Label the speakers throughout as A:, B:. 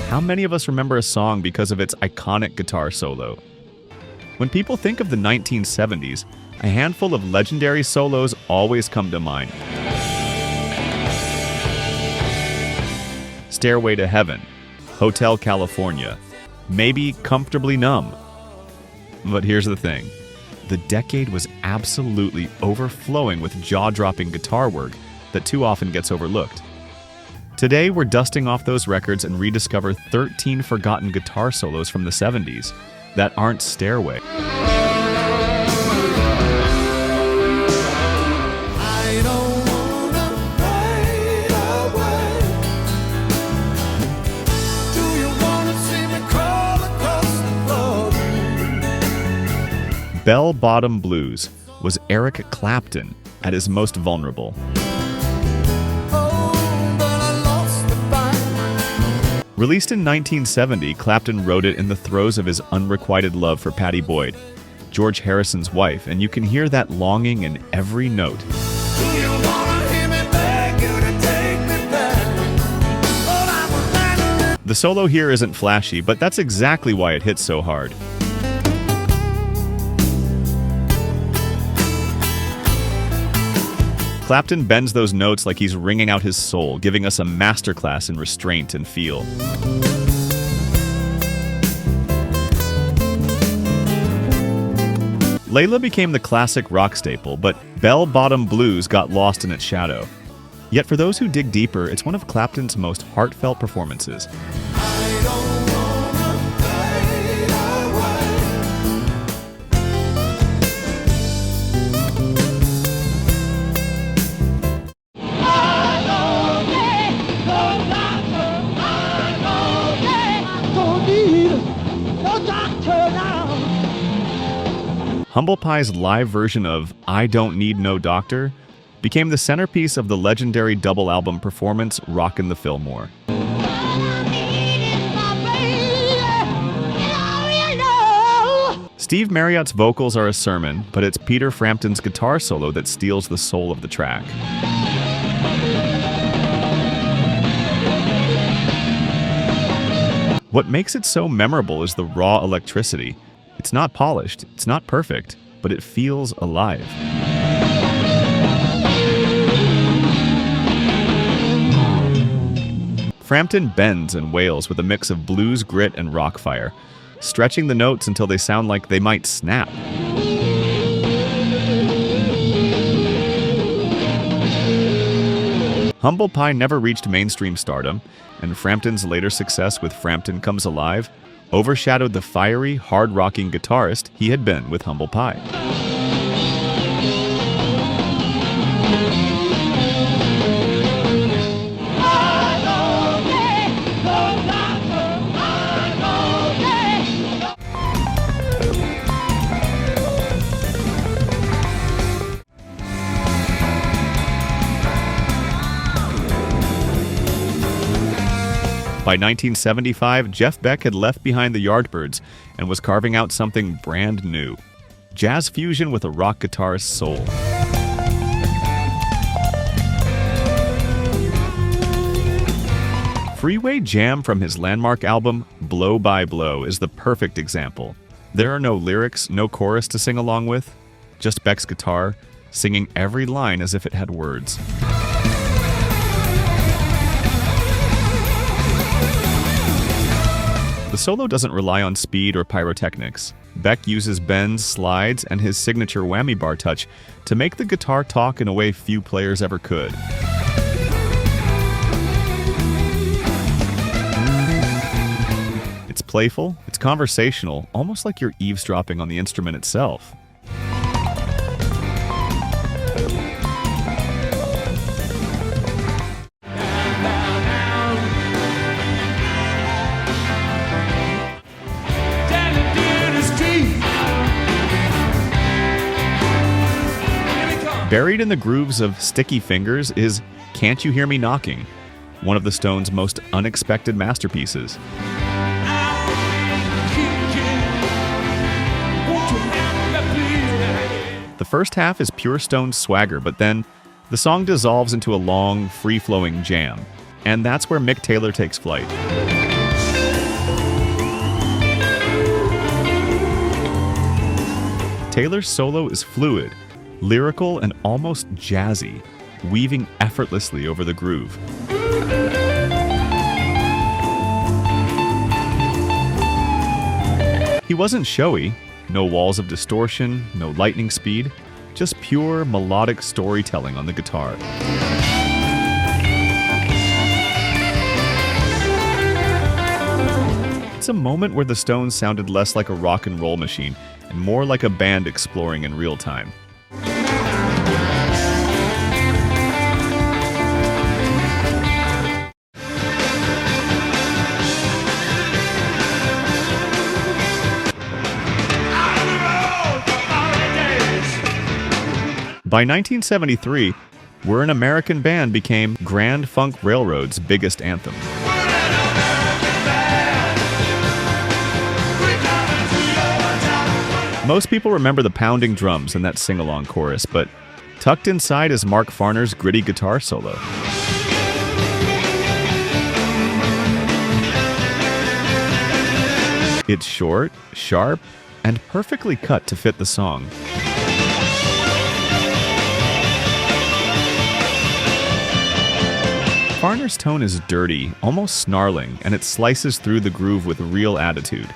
A: how many of us remember a song because of its iconic guitar solo? When people think of the 1970s, a handful of legendary solos always come to mind. Stairway to Heaven, Hotel California, maybe Comfortably Numb. But here's the thing. The decade was absolutely overflowing with jaw-dropping guitar work that too often gets overlooked. Today, we're dusting off those records and rediscover 13 forgotten guitar solos from the 70s that aren't Stairway. Bell Bottom Blues was Eric Clapton at his most vulnerable. Released in 1970, Clapton wrote it in the throes of his unrequited love for Pattie Boyd, George Harrison's wife, and you can hear that longing in every note. The solo here isn't flashy, but that's exactly why it hits so hard. Clapton bends those notes like he's wringing out his soul, giving us a masterclass in restraint and feel. Layla became the classic rock staple, but Bell Bottom Blues got lost in its shadow. Yet for those who dig deeper, it's one of Clapton's most heartfelt performances. Humble Pie's live version of I Don't Need No Doctor became the centerpiece of the legendary double album performance Rockin' the Fillmore. Steve Marriott's vocals are a sermon, but it's Peter Frampton's guitar solo that steals the soul of the track. What makes it so memorable is the raw electricity. It's not polished, it's not perfect, but it feels alive. Frampton bends and wails with a mix of blues, grit, and rock fire, stretching the notes until they sound like they might snap. Humble Pie never reached mainstream stardom, and Frampton's later success with Frampton Comes Alive overshadowed the fiery, hard-rocking guitarist he had been with Humble Pie. By 1975, Jeff Beck had left behind the Yardbirds and was carving out something brand new. Jazz fusion with a rock guitarist's soul. Freeway Jam from his landmark album, Blow by Blow, is the perfect example. There are no lyrics, no chorus to sing along with, just Beck's guitar, singing every line as if it had words. The solo doesn't rely on speed or pyrotechnics. Beck uses bends, slides, and his signature whammy bar touch to make the guitar talk in a way few players ever could. It's playful, it's conversational, almost like you're eavesdropping on the instrument itself. Buried in the grooves of Sticky Fingers is Can't You Hear Me Knocking, one of the Stones' most unexpected masterpieces. The first half is pure Stones swagger, but then the song dissolves into a long, free-flowing jam, and that's where Mick Taylor takes flight. Taylor's solo is fluid, lyrical, and almost jazzy, weaving effortlessly over the groove. He wasn't showy, no walls of distortion, no lightning speed, just pure melodic storytelling on the guitar. It's a moment where the Stones sounded less like a rock and roll machine and more like a band exploring in real time. By 1973, We're an American Band became Grand Funk Railroad's biggest anthem. Most people remember the pounding drums in that sing-along chorus, but tucked inside is Mark Farner's gritty guitar solo. It's short, sharp, and perfectly cut to fit the song. Farner's tone is dirty, almost snarling, and it slices through the groove with real attitude.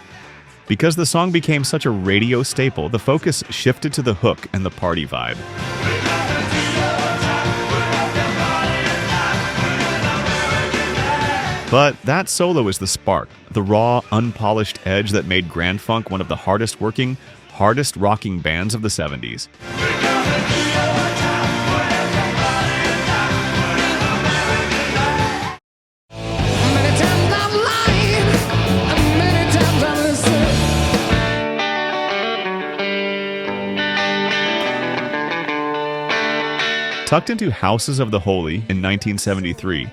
A: Because the song became such a radio staple, the focus shifted to the hook and the party vibe. But that solo is the spark, the raw, unpolished edge that made Grand Funk one of the hardest working, hardest rocking bands of the 70s. Tucked into Houses of the Holy in 1973,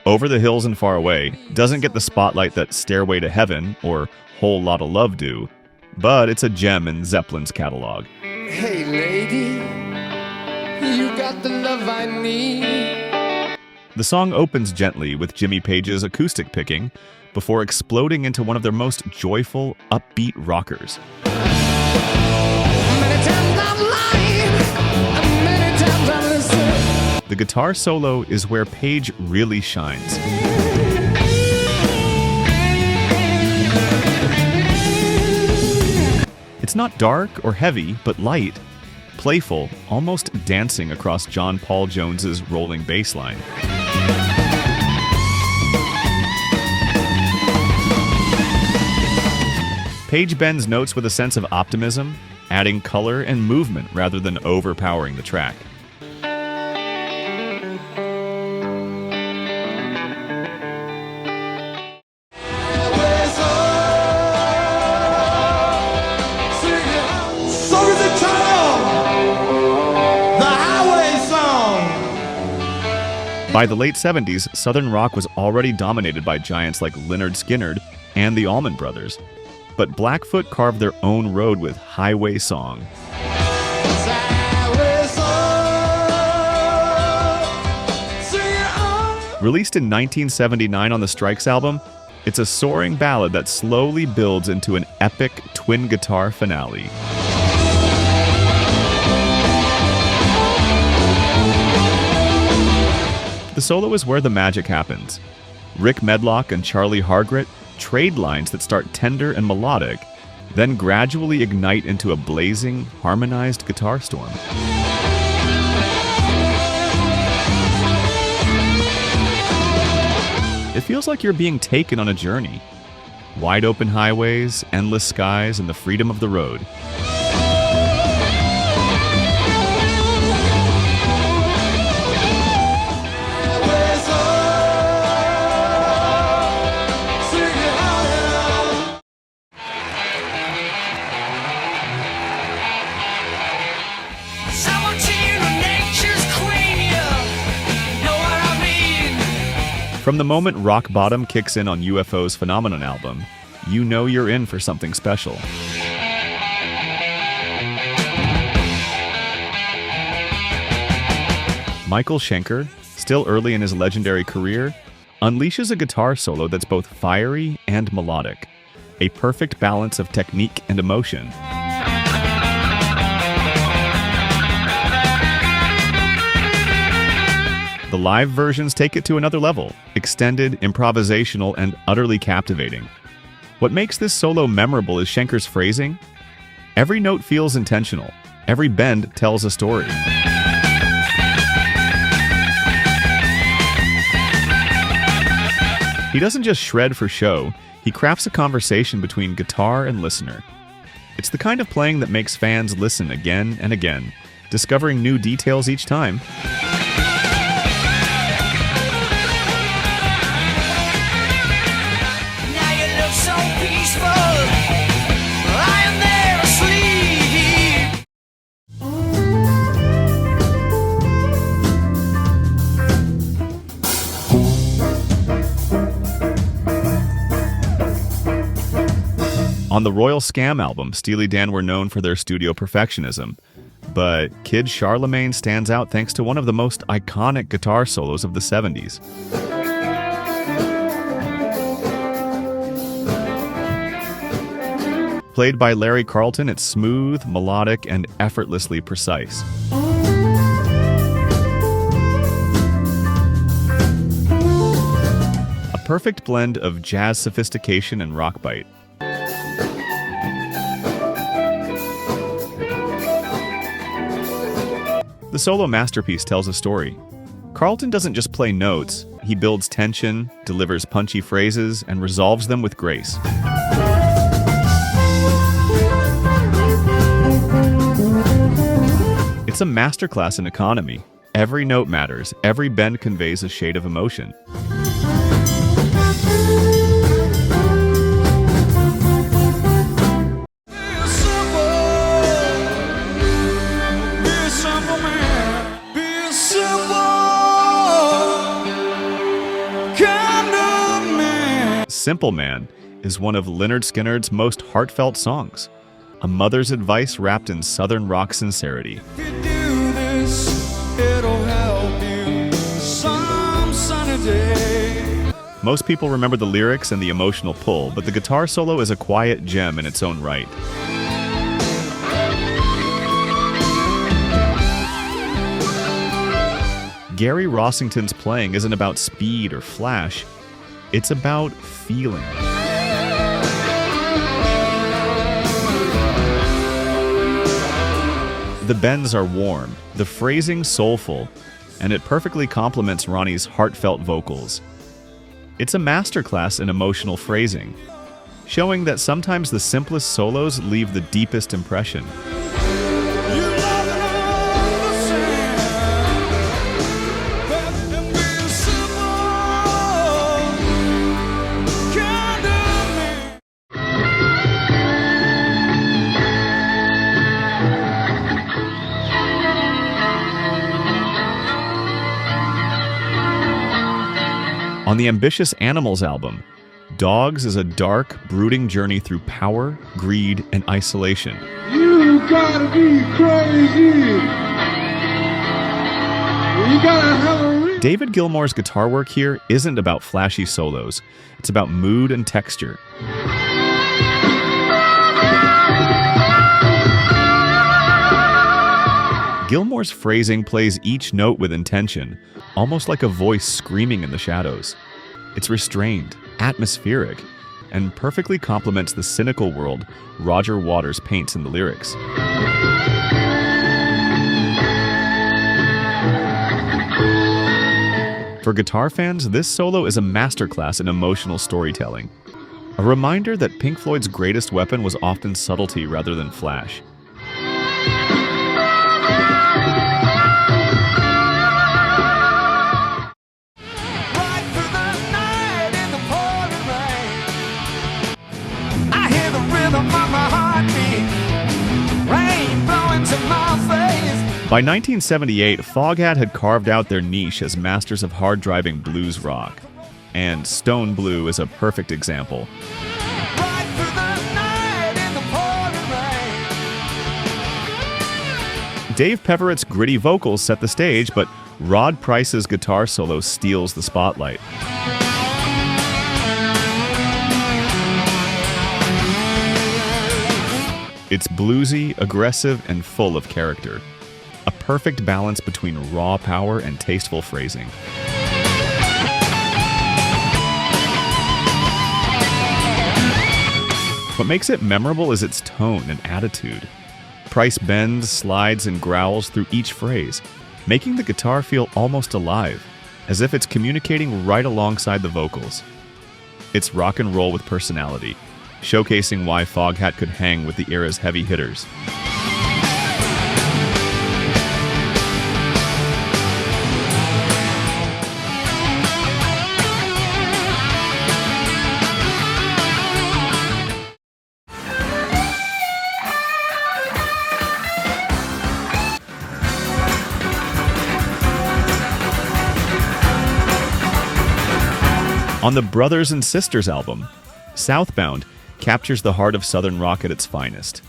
A: Over the Hills and Far Away doesn't get the spotlight that Stairway to Heaven or Whole Lotta Love do, but it's a gem in Zeppelin's catalog.
B: Hey lady, you got the love I need.
A: The song opens gently with Jimmy Page's acoustic picking before exploding into one of their most joyful, upbeat rockers. The guitar solo is where Page really shines. It's not dark or heavy, but light, playful, almost dancing across John Paul Jones's rolling bass line. Page bends notes with a sense of optimism, adding color and movement rather than overpowering the track. By the late 70s, Southern rock was already dominated by giants like Lynyrd Skynyrd and the Allman Brothers. But Blackfoot carved their own road with Highway Song. Released in 1979 on the Strikes album, it's a soaring ballad that slowly builds into an epic twin guitar finale. The solo is where the magic happens. Rick Medlock and Charlie Hargret trade lines that start tender and melodic, then gradually ignite into a blazing, harmonized guitar storm. It feels like you're being taken on a journey. Wide open highways, endless skies, and the freedom of the road. From the moment rock bottom kicks in on UFO's Phenomenon album, you know you're in for something special. Michael Schenker, still early in his legendary career, unleashes a guitar solo that's both fiery and melodic, a perfect balance of technique and emotion. The live versions take it to another level, extended, improvisational, and utterly captivating. What makes this solo memorable is Schenker's phrasing. Every note feels intentional. Every bend tells a story. He doesn't just shred for show, he crafts a conversation between guitar and listener. It's the kind of playing that makes fans listen again and again, discovering new details each time.
B: Now you look so peaceful, lying there asleep.
A: On the Royal Scam album, Steely Dan were known for their studio perfectionism, but Kid Charlemagne stands out thanks to one of the most iconic guitar solos of the 70s. Played by Larry Carlton, it's smooth, melodic, and effortlessly precise. A perfect blend of jazz sophistication and rock bite. The solo masterpiece tells a story. Carlton doesn't just play notes, he builds tension, delivers punchy phrases, and resolves them with grace. It's a masterclass in economy. Every note matters, every bend conveys a shade of emotion. Simple Man is one of Lynyrd Skynyrd's most heartfelt songs, a mother's advice wrapped in southern rock sincerity.
B: If you do this, it'll help you some sunny day.
A: Most people remember the lyrics and the emotional pull, but the guitar solo is a quiet gem in its own right. Gary Rossington's playing isn't about speed or flash, it's about feeling. The bends are warm, the phrasing soulful, and it perfectly complements Ronnie's heartfelt vocals. It's a masterclass in emotional phrasing, showing that sometimes the simplest solos leave the deepest impression. On the Ambitious Animals album, Dogs is a dark, brooding journey through power, greed, and isolation.
C: You gotta be crazy. You gotta have a
A: David Gilmour's guitar work here isn't about flashy solos. It's about mood and texture. Gilmour's phrasing plays each note with intention, almost like a voice screaming in the shadows. It's restrained, atmospheric, and perfectly complements the cynical world Roger Waters paints in the lyrics. For guitar fans, this solo is a masterclass in emotional storytelling. A reminder that Pink Floyd's greatest weapon was often subtlety rather than flash. By 1978, Foghat had carved out their niche as masters of hard-driving blues rock, and Stone Blue is a perfect example. Dave Peverett's gritty vocals set the stage, but Rod Price's guitar solo steals the spotlight. It's bluesy, aggressive, and full of character. A perfect balance between raw power and tasteful phrasing. What makes it memorable is its tone and attitude. Price bends, slides, and growls through each phrase, making the guitar feel almost alive, as if it's communicating right alongside the vocals. It's rock and roll with personality, showcasing why Foghat could hang with the era's heavy hitters. On the Brothers and Sisters album, Southbound captures the heart of Southern rock at its finest.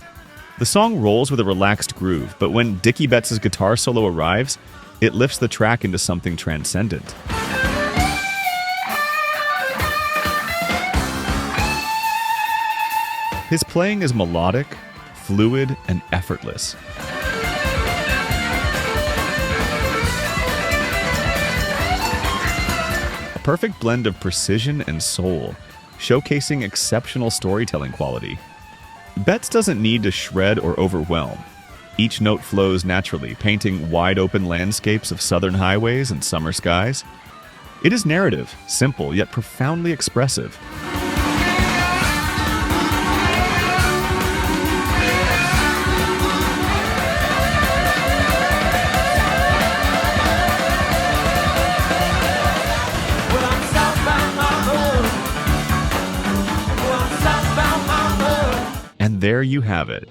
A: The song rolls with a relaxed groove, but when Dickie Betts' guitar solo arrives, it lifts the track into something transcendent. His playing is melodic, fluid, and effortless. Perfect blend of precision and soul, showcasing exceptional storytelling quality. Betts doesn't need to shred or overwhelm. Each note flows naturally, painting wide-open landscapes of southern highways and summer skies. It is narrative, simple, yet profoundly expressive. And there you have it.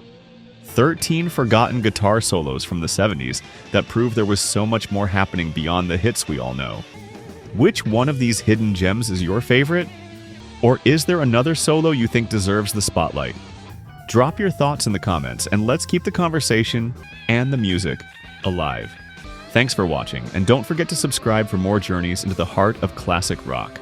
A: 13 forgotten guitar solos from the 70s that prove there was so much more happening beyond the hits we all know. Which one of these hidden gems is your favorite? Or is there another solo you think deserves the spotlight? Drop your thoughts in the comments and let's keep the conversation and the music alive. Thanks for watching, and don't forget to subscribe for more journeys into the heart of classic rock.